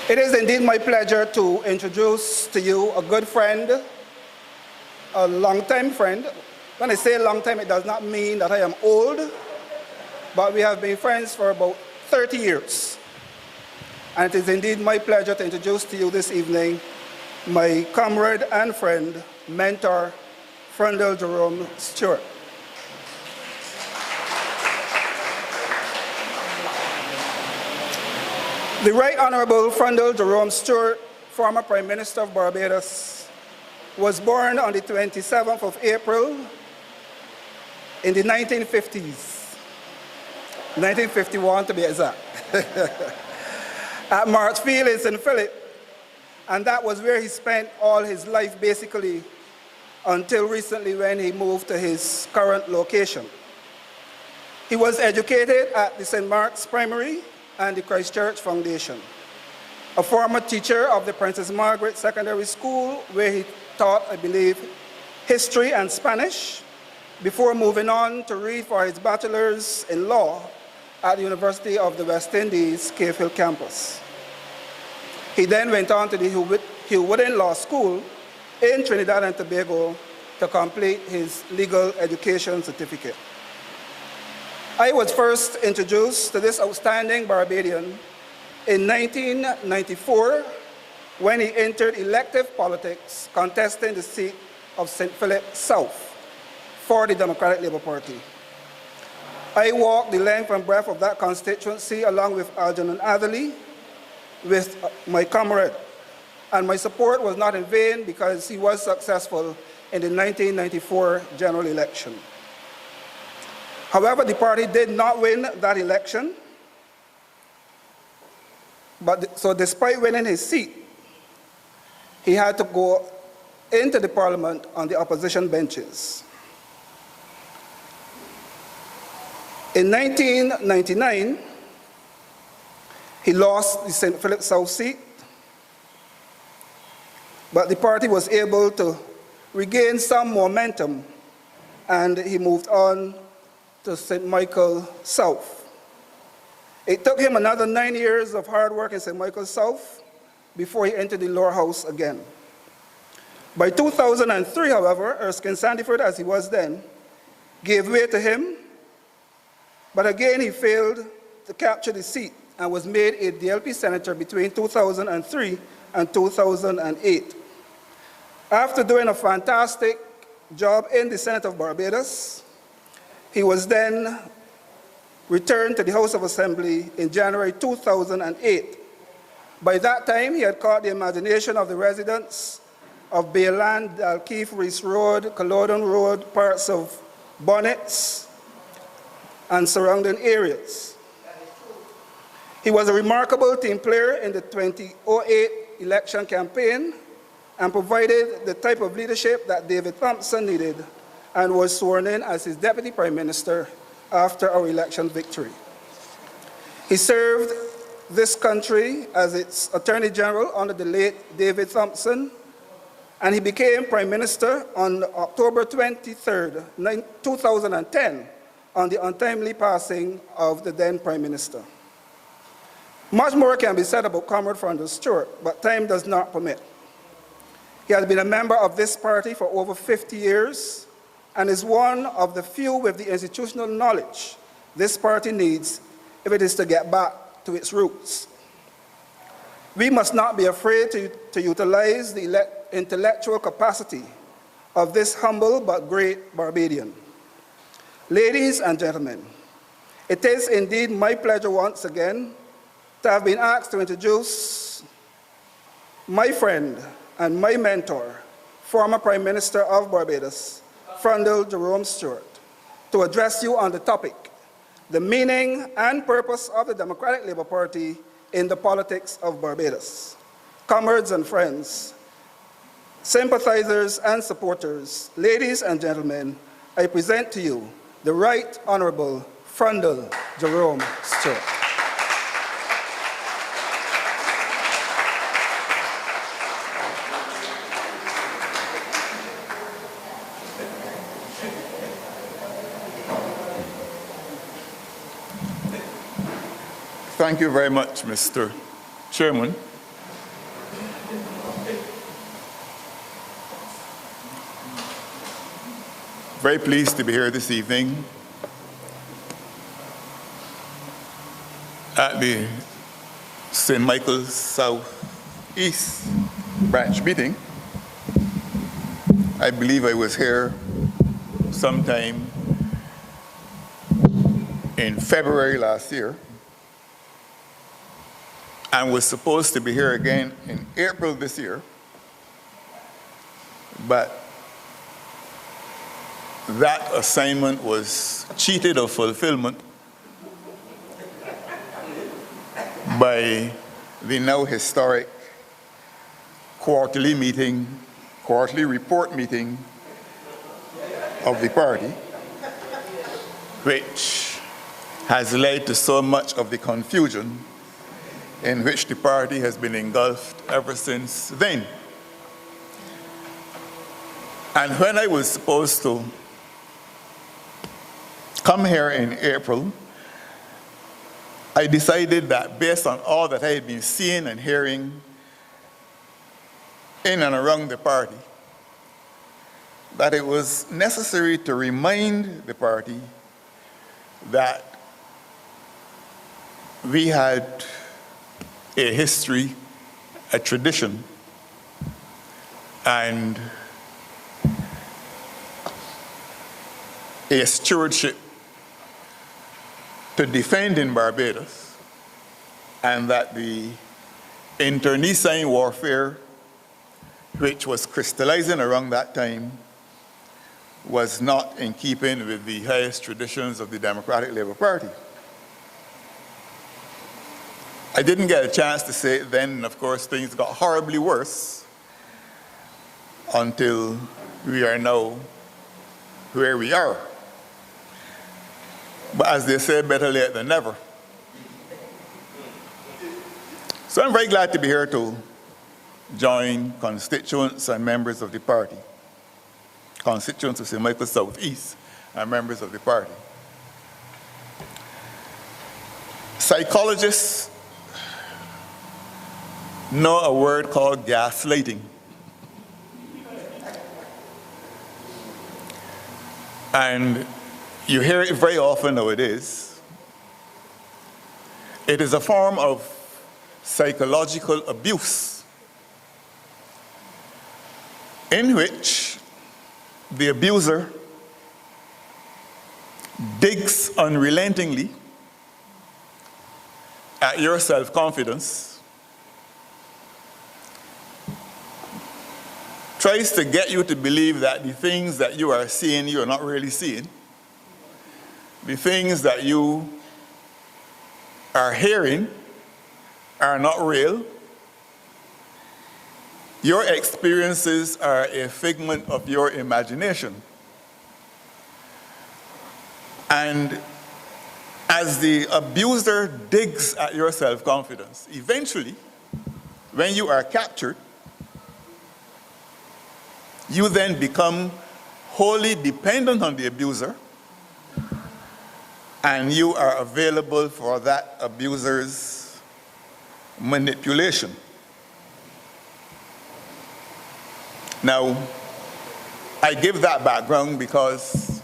It is indeed my pleasure to introduce to you a good friend, a long-time friend. When I say long time, it does not mean that I am old, but we have been friends for about 30 years. And it is indeed my pleasure to introduce to you this evening my comrade and friend, mentor, FREUNDEL Jerome Stewart. The Right Honorable FREUNDEL Jerome Stewart, former Prime Minister of Barbados, was born on the 27th of April in the 1950s, 1951 to be exact, at Marchfield in St. Philip, and that was where he spent all his life basically until recently when he moved to his current location. He was educated at the St. Mark's Primary and the Christchurch Foundation, a former teacher of the Princess Margaret Secondary School where he taught, I believe, history and Spanish before moving on to read for his bachelor's in law at the University of the West Indies, Cave Hill campus. He then went on to the Hugh Wooden Law School in Trinidad and Tobago to complete his legal education certificate. I was first introduced to this outstanding Barbadian in 1994 when he entered elective politics, contesting the seat of St. Philip South for the Democratic Labour Party. I walked the length and breadth of that constituency along with Algernon Atherley, with my comrade, and my support was not in vain because he was successful in the 1994 general election. However, the party did not win that election, so despite winning his seat, he had to go into the parliament on the opposition benches. In 1999, he lost the St. Philip South seat, but the party was able to regain some momentum and he moved on to St. Michael South. It took him another 9 years of hard work in St. Michael South before he entered the lower house again. By 2003, however, Erskine Sandiford, as he was then, gave way to him, but again he failed to capture the seat and was made a DLP senator between 2003 and 2008. After doing a fantastic job in the Senate of Barbados, he was then returned to the House of Assembly in January 2008. By that time, he had caught the imagination of the residents of Bayland, Dalkeith, Reese Road, Culloden Road, parts of Bonnets, and surrounding areas. He was a remarkable team player in the 2008 election campaign and provided the type of leadership that David Thompson needed and was sworn in as his Deputy Prime Minister after our election victory. He served this country as its Attorney General under the late David Thompson, and he became Prime Minister on October 23rd, 2010, on the untimely passing of the then Prime Minister. Much more can be said about Comrade FREUNDEL Stewart, but time does not permit. He has been a member of this party for over 50 years and is one of the few with the institutional knowledge this party needs if it is to get back to its roots. We must not be afraid to utilize the intellectual capacity of this humble but great Barbadian. Ladies and gentlemen, it is indeed my pleasure once again to have been asked to introduce my friend and my mentor, former Prime Minister of Barbados, FREUNDEL Jerome Stewart, to address you on the topic, the meaning and purpose of the Democratic Labour Party in the politics of Barbados. Comrades and friends, sympathizers and supporters, ladies and gentlemen, I present to you the Right Honourable FREUNDEL Jerome Stewart. Thank you very much, Mr. Chairman. Very pleased to be here this evening at the St. Michael's South East branch meeting. I believe I was here sometime in February last year and was supposed to be here again in April this year, but that assignment was cheated of fulfillment by the now historic quarterly report meeting of the party, which has led to so much of the confusion in which the party has been engulfed ever since then. And when I was supposed to come here in April, I decided that based on all that I had been seeing and hearing in and around the party, that it was necessary to remind the party that we had a history, a tradition, and a stewardship to defend in Barbados, and that the internecine warfare which was crystallizing around that time was not in keeping with the highest traditions of the Democratic Labour Party. I didn't get a chance to say it then, and of course things got horribly worse until we are now where we are. But as they say, better late than never. So I'm very glad to be here to join constituents and members of the party, constituents of St. Michael's South East and members of the party. Psychologists know a word called gaslighting. And you hear it very often nowadays. It is a form of psychological abuse in which the abuser digs unrelentingly at your self-confidence, tries to get you to believe that the things that you are seeing, you are not really seeing. The things that you are hearing are not real. Your experiences are a figment of your imagination. And as the abuser digs at your self-confidence, eventually, when you are captured, you then become wholly dependent on the abuser, and you are available for that abuser's manipulation. Now, I give that background because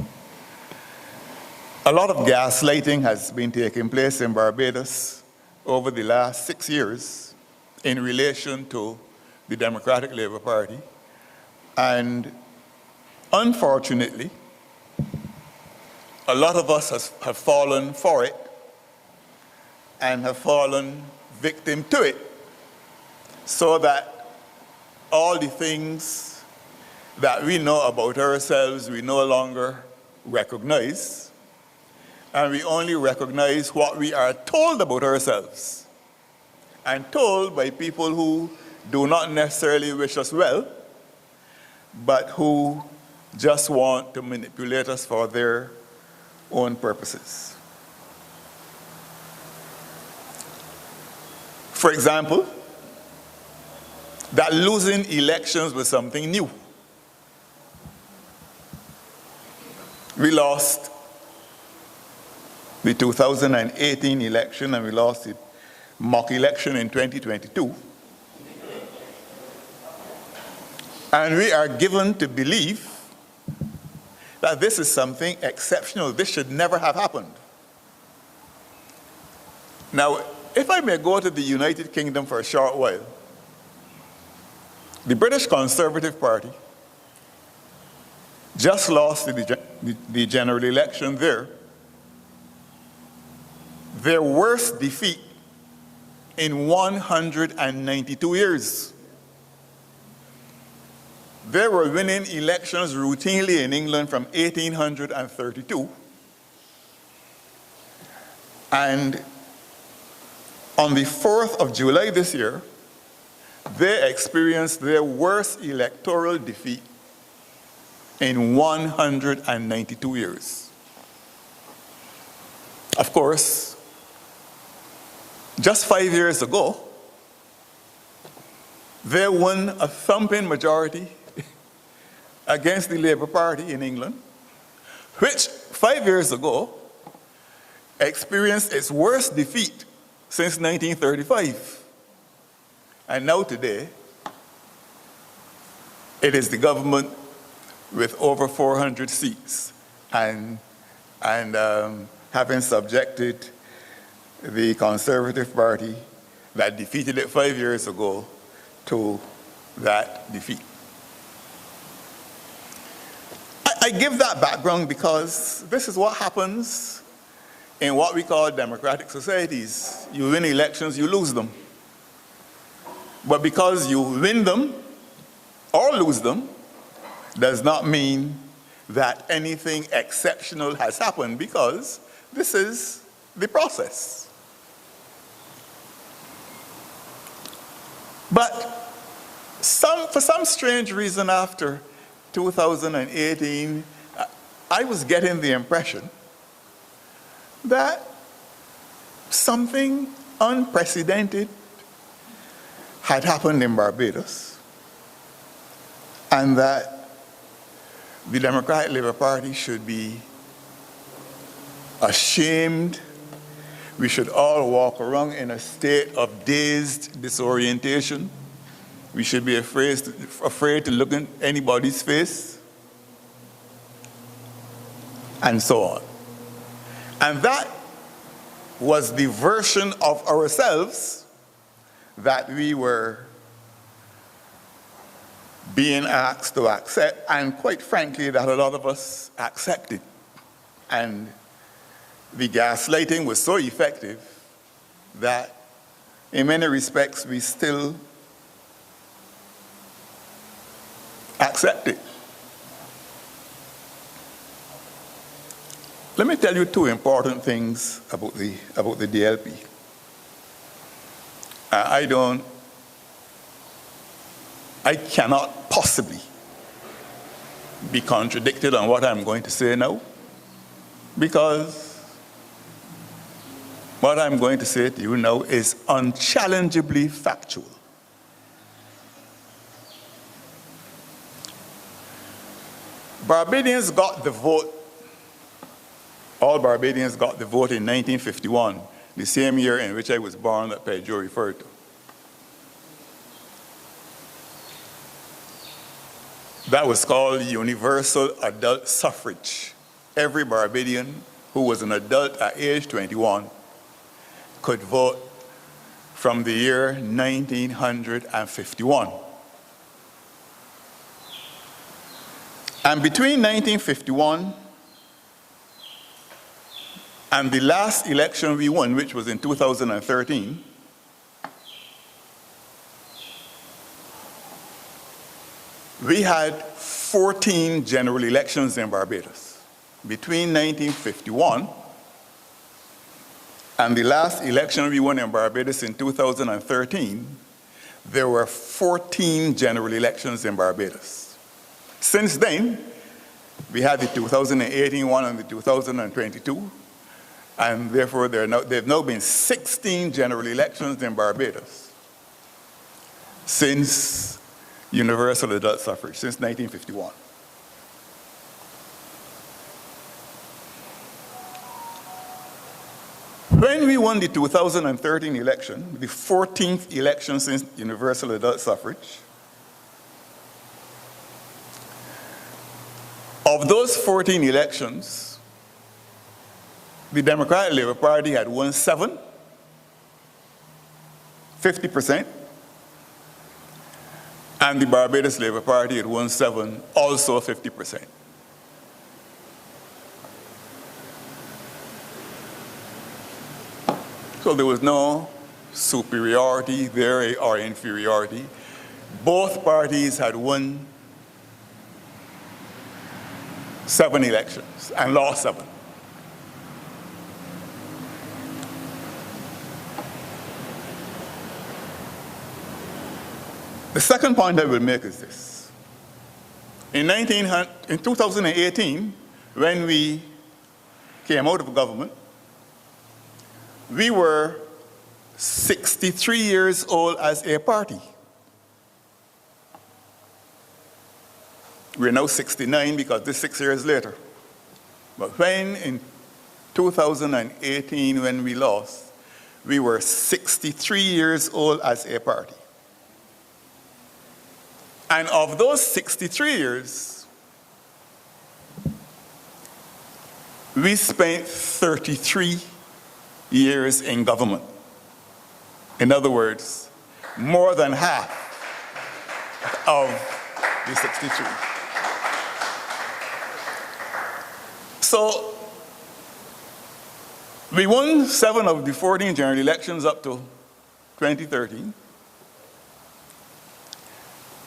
a lot of gaslighting has been taking place in Barbados over the last 6 years in relation to the Democratic Labour Party. And unfortunately, a lot of us have fallen for it and have fallen victim to it, so that all the things that we know about ourselves we no longer recognize, and we only recognize what we are told about ourselves, and told by people who do not necessarily wish us well, but who just want to manipulate us for their own purposes. For example, that losing elections was something new. We lost the 2018 election and we lost the mock election in 2022. And we are given to believe that this is something exceptional. This should never have happened. Now, if I may go to the United Kingdom for a short while, the British Conservative Party just lost the general election there. Their worst defeat in 192 years. They were winning elections routinely in England from 1832. And on the 4th of July this year, they experienced their worst electoral defeat in 192 years. Of course, just 5 years ago, they won a thumping majority against the Labour Party in England, which 5 years ago experienced its worst defeat since 1935. And now today, it is the government with over 400 seats and having subjected the Conservative Party that defeated it 5 years ago to that defeat. I give that background because this is what happens in what we call democratic societies. You win elections, you lose them. But because you win them or lose them, does not mean that anything exceptional has happened, because this is the process. But for some strange reason after 2018, I was getting the impression that something unprecedented had happened in Barbados, and that the Democratic Labour Party should be ashamed. We should all walk around in a state of dazed disorientation. We should be afraid to look in anybody's face, and so on. And that was the version of ourselves that we were being asked to accept, and quite frankly, that a lot of us accepted. And the gaslighting was so effective that in many respects we still accept it. Let me tell you two important things about the DLP. I cannot possibly be contradicted on what I'm going to say now, because what I'm going to say to you now is unchallengeably factual. Barbadians got the vote, all Barbadians got the vote in 1951, the same year in which I was born that Pedro referred to. That was called universal adult suffrage. Every Barbadian who was an adult at age 21 could vote from the year 1951. And between 1951 and the last election we won, which was in 2013, we had 14 general elections in Barbados. Between 1951 and the last election we won in Barbados in 2013, there were 14 general elections in Barbados. Since then, we had the 2018 one and the 2022, and therefore there have now been 16 general elections in Barbados since universal adult suffrage, since 1951. When we won the 2013 election, the 14th election since universal adult suffrage, of Of those 14 elections, the Democratic Labour Party had won 7, 50%, and the Barbados Labour Party had won 7, also 50%. So there was no superiority there or inferiority. Both parties had won 7 elections and lost 7. The second point I will make is this. In 2018, when we came out of government, we were 63 years old as a party. We're now 69 because this is 6 years later. But when in 2018, when we lost, we were 63 years old as a party. And of those 63 years, we spent 33 years in government. In other words, more than half of the 63. So we won 7 of the 14 general elections up to 2013.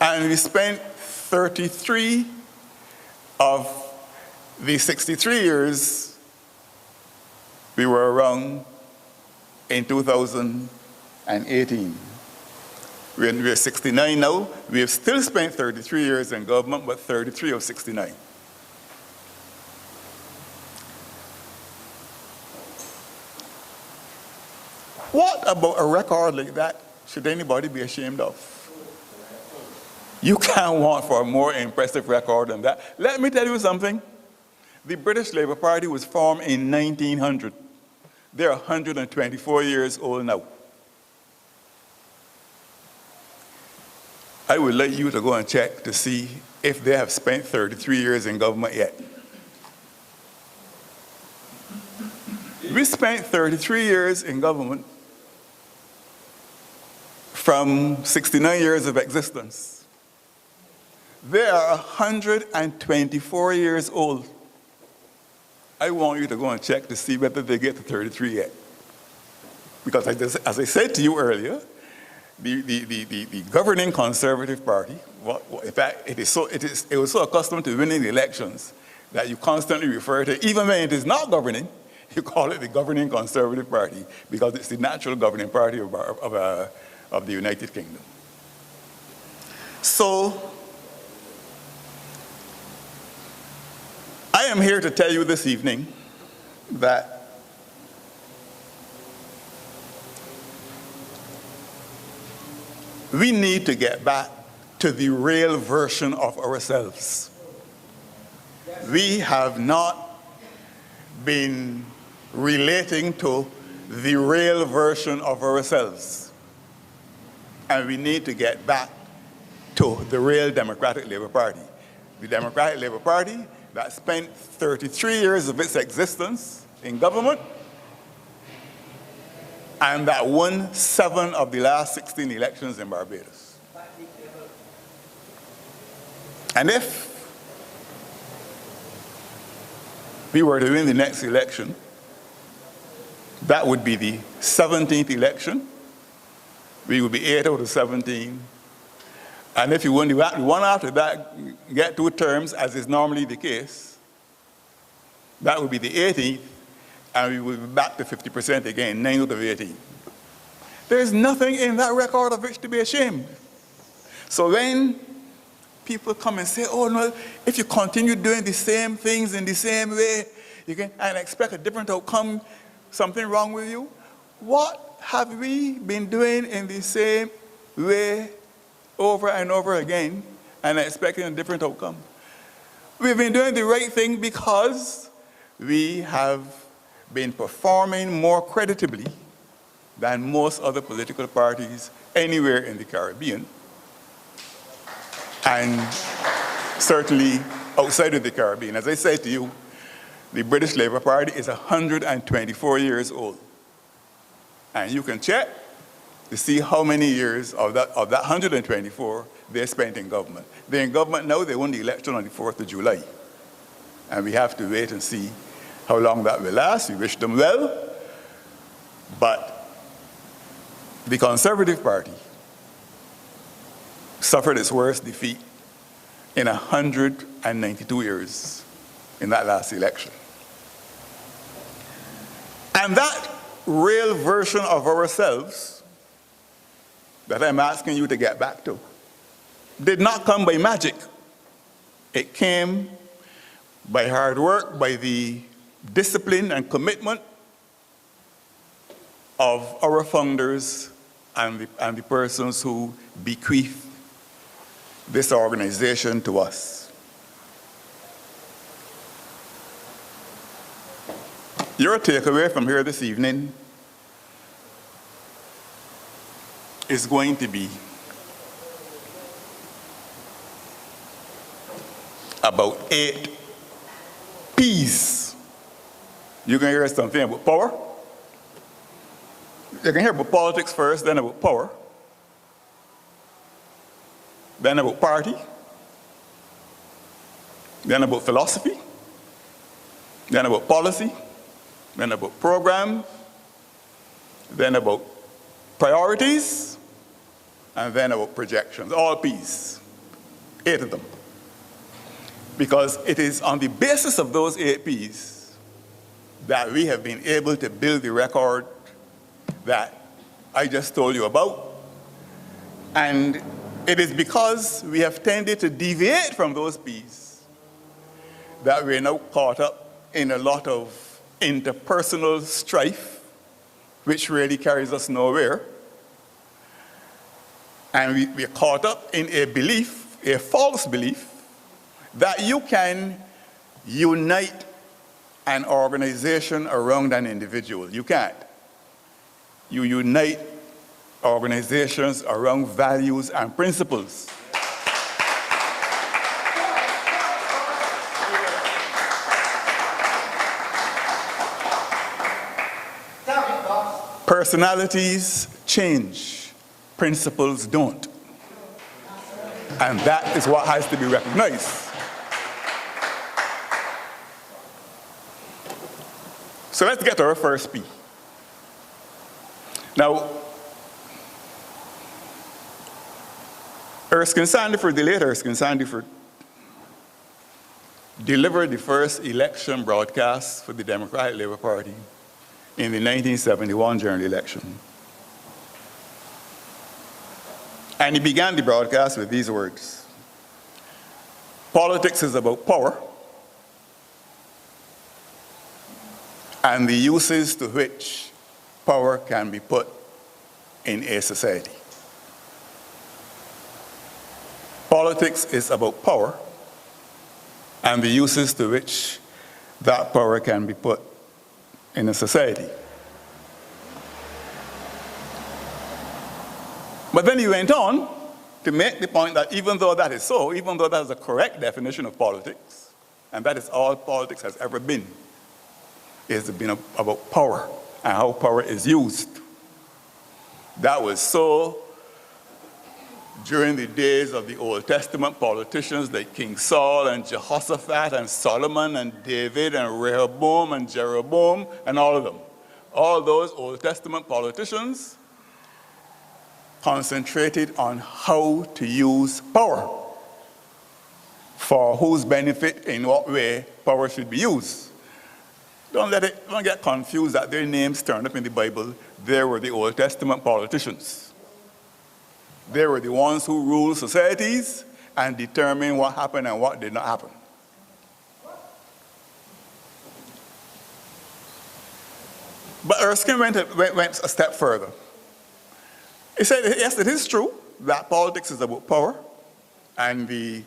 And we spent 33 of the 63 years we were around in 2018. We're 69 now. We have still spent 33 years in government, but 33 of 69. What about a record like that should anybody be ashamed of? You can't want for a more impressive record than that. Let me tell you something. The British Labour Party was formed in 1900. They're 124 years old now. I would like you to go and check to see if they have spent 33 years in government yet. We spent 33 years in government from 69 years of existence. They are 124 years old. I want you to go and check to see whether they get to 33 yet. Because as I said to you earlier, the governing Conservative Party, in fact, it was so accustomed to winning the elections that you constantly refer to, even when it is not governing, you call it the governing Conservative Party because it's the natural governing party of the United Kingdom. So, I am here to tell you this evening that we need to get back to the real version of ourselves. We have not been relating to the real version of ourselves. And we need to get back to the real Democratic Labour Party. The Democratic Labour Party that spent 33 years of its existence in government and that won 7 of the last 16 elections in Barbados. And if we were to win the next election, that would be the 17th election. We would be 8 out of 17. And if you win the one after that, get 2 terms, as is normally the case, that would be the 18th, and we would be back to 50% again, 9 out of 18. There's nothing in that record of which to be ashamed. So when people come and say, oh no, if you continue doing the same things in the same way, you can and expect a different outcome, something wrong with you. What have we been doing in the same way over and over again and expecting a different outcome? We've been doing the right thing because we have been performing more creditably than most other political parties anywhere in the Caribbean, and certainly outside of the Caribbean. As I said to you, the British Labour Party is 124 years old. And you can check to see how many years of that 124 they spent in government. They're in government now, they won the election on the 4th of July. And we have to wait and see how long that will last. We wish them well. But the Conservative Party suffered its worst defeat in 192 years in that last election. And that real version of ourselves that I'm asking you to get back to did not come by magic. It came by hard work, by the discipline and commitment of our founders and the persons who bequeathed this organization to us. Your takeaway from here this evening is going to be about 8 P's. You can hear something about power. You can hear about politics first, then about power, then about party, then about philosophy, then about policy, then about program, then about priorities, and then about projections, all P's, 8 of them. Because it is on the basis of those 8 P's that we have been able to build the record that I just told you about. And it is because we have tended to deviate from those P's that we're now caught up in a lot of interpersonal strife, which really carries us nowhere. And we're caught up in a belief, a false belief, that you can unite an organization around an individual. You can't. You unite organizations around values and principles. Personalities change, principles don't. And that is what has to be recognized. So let's get to our first P. Now, Erskine Sandiford, the late Erskine Sandiford, delivered the first election broadcast for the Democratic Labour Party in the 1971 general election. And he began the broadcast with these words: "Politics is about power and the uses to which power can be put in a society." Politics is about power and the uses to which that power can be put in a society. But then he went on to make the point that even though that is so, even though that is a correct definition of politics, and that is all politics has ever been, it's been about power and how power is used. That was so during the days of the Old Testament politicians like King Saul and Jehoshaphat and Solomon and David and Rehoboam and Jeroboam and all of them. All those Old Testament politicians concentrated on how to use power, for whose benefit, in what way power should be used. Don't get confused that their names turned up in the Bible. They were the Old Testament politicians. They were the ones who ruled societies and determined what happened and what did not happen. But Erskine went a step further. He said, yes, it is true that politics is about power and the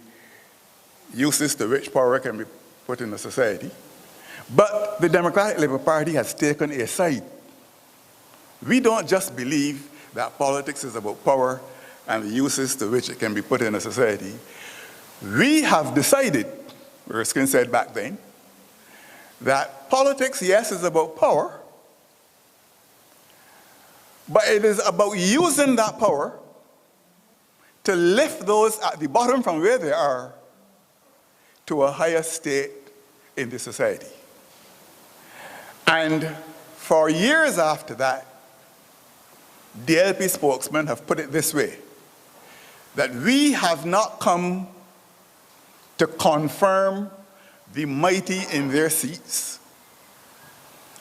uses to which power can be put in a society. But the Democratic Labour Party has taken a side. We don't just believe that politics is about power and the uses to which it can be put in a society. We have decided Erskine said back then, that politics, yes, is about power, but it is about using that power to lift those at the bottom from where they are to a higher state in the society. And for years after that, the LP spokesmen have put it this way, that we have not come to confirm the mighty in their seats.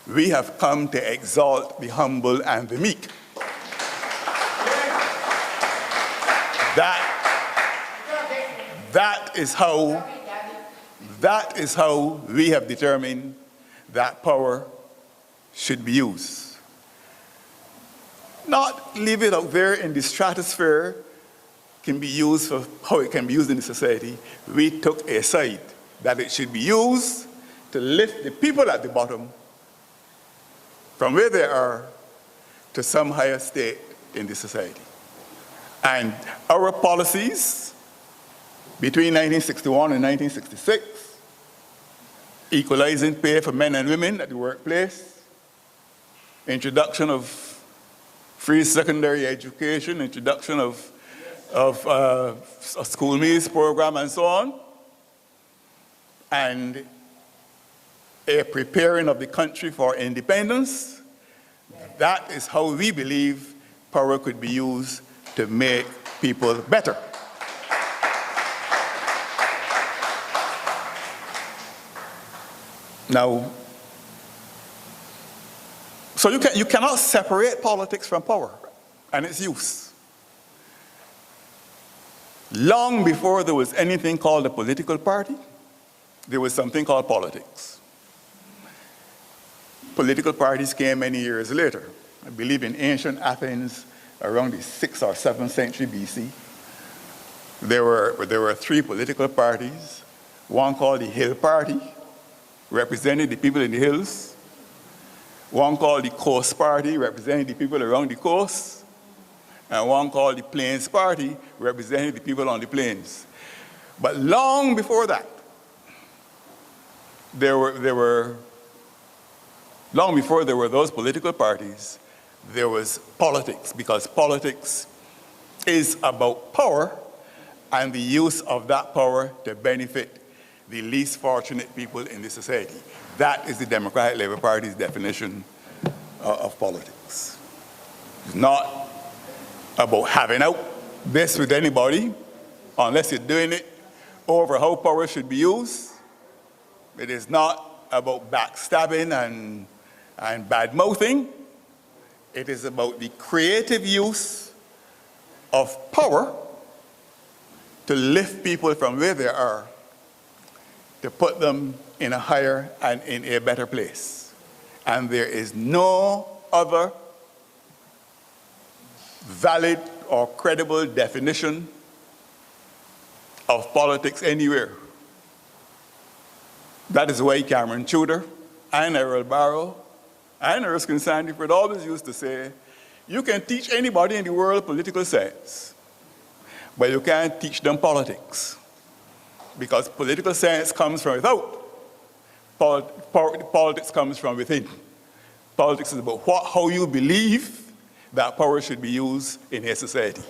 We have come to exalt the humble and the meek. That is how we have determined that power should be used. Not leave it out there in the stratosphere, can be used for how it can be used in the society. We took a side that it should be used to lift the people at the bottom from where they are to some higher state in the society. And our policies between 1961 and 1966, equalizing pay for men and women at the workplace, introduction of free secondary education, introduction of a school meals program and so on, and a preparing of the country for independence. That is how we believe power could be used to make people better. Now, so you cannot separate politics from power and its use. Long before there was anything called a political party, there was something called politics. Political parties came many years later. I believe in ancient Athens, around the 6th or 7th century BC, there were three political parties. One called the Hill Party, representing the people in the hills. One called the Coast Party, representing the people around the coast. And one called the Plains Party, representing the people on the plains. But long before that, long before there were those political parties, there was politics, because politics is about power and the use of that power to benefit the least fortunate people in the society. That is the Democratic Labour Party's definition of politics. It's not about having out this with anybody, unless you're doing it over how power should be used. It is not about backstabbing and bad-mouthing. It is about the creative use of power to lift people from where they are, to put them in a higher and in a better place. And there is no other valid or credible definition of politics anywhere. That is why Cameron Tudor and Errol Barrow and Erskine Sandiford always used to say, you can teach anybody in the world political science, but you can't teach them politics. Because political science comes from without. Politics comes from within. Politics is about how you believe that power should be used in a society.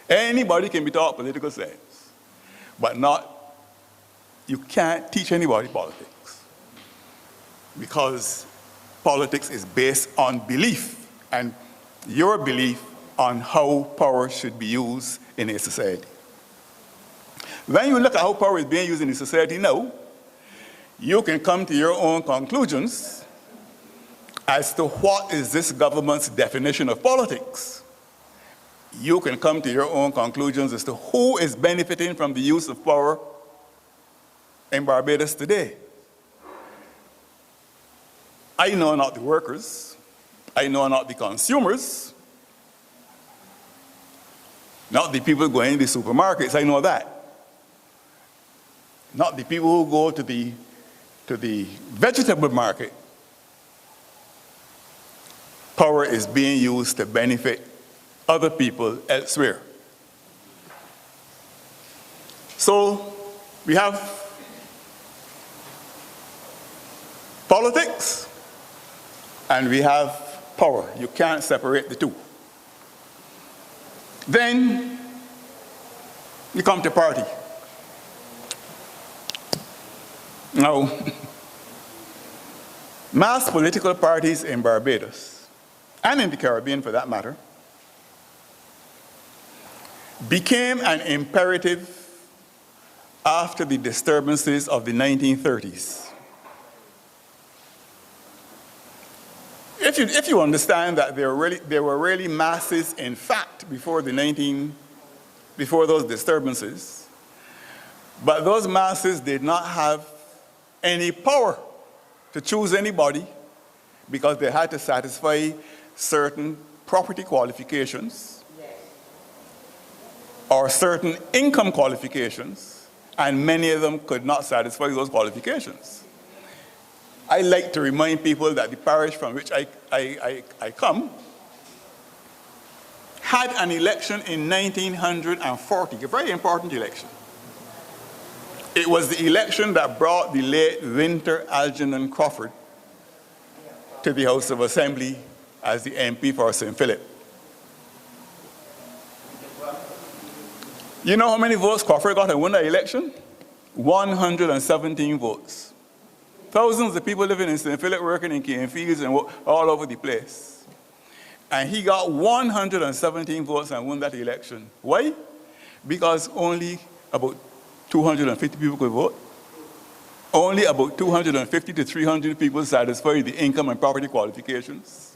Anybody can be taught political science, but you can't teach anybody politics. Because politics is based on belief, and your belief on how power should be used in a society. When you look at how power is being used in a society now, you can come to your own conclusions as to what is this government's definition of politics. You can come to your own conclusions as to who is benefiting from the use of power in Barbados today. I know not the workers, I know not the consumers, not the people going to the supermarkets, I know that. Not the people who go to the vegetable market. Power is being used to benefit other people elsewhere. So we have politics and we have power. You can't separate the two. Then you come to party. Now, mass political parties in Barbados, and in the Caribbean for that matter, became an imperative after the disturbances of the 1930s. If you understand that there were really masses in fact before those disturbances, but those masses did not have any power to choose anybody because they had to satisfy certain property qualifications or certain income qualifications, and many of them could not satisfy those qualifications. I like to remind people that the parish from which I come had an election in 1940, a very important election. It was the election that brought the late Winter Algernon Crawford to the House of Assembly as the MP for St. Philip. You know how many votes Crawford got and won the election? 117 votes. Thousands of people living in St. Philip, working in cane fields and all over the place. And he got 117 votes and won that election. Why? Because only about 250 people could vote. Only about 250 to 300 people satisfy the income and property qualifications.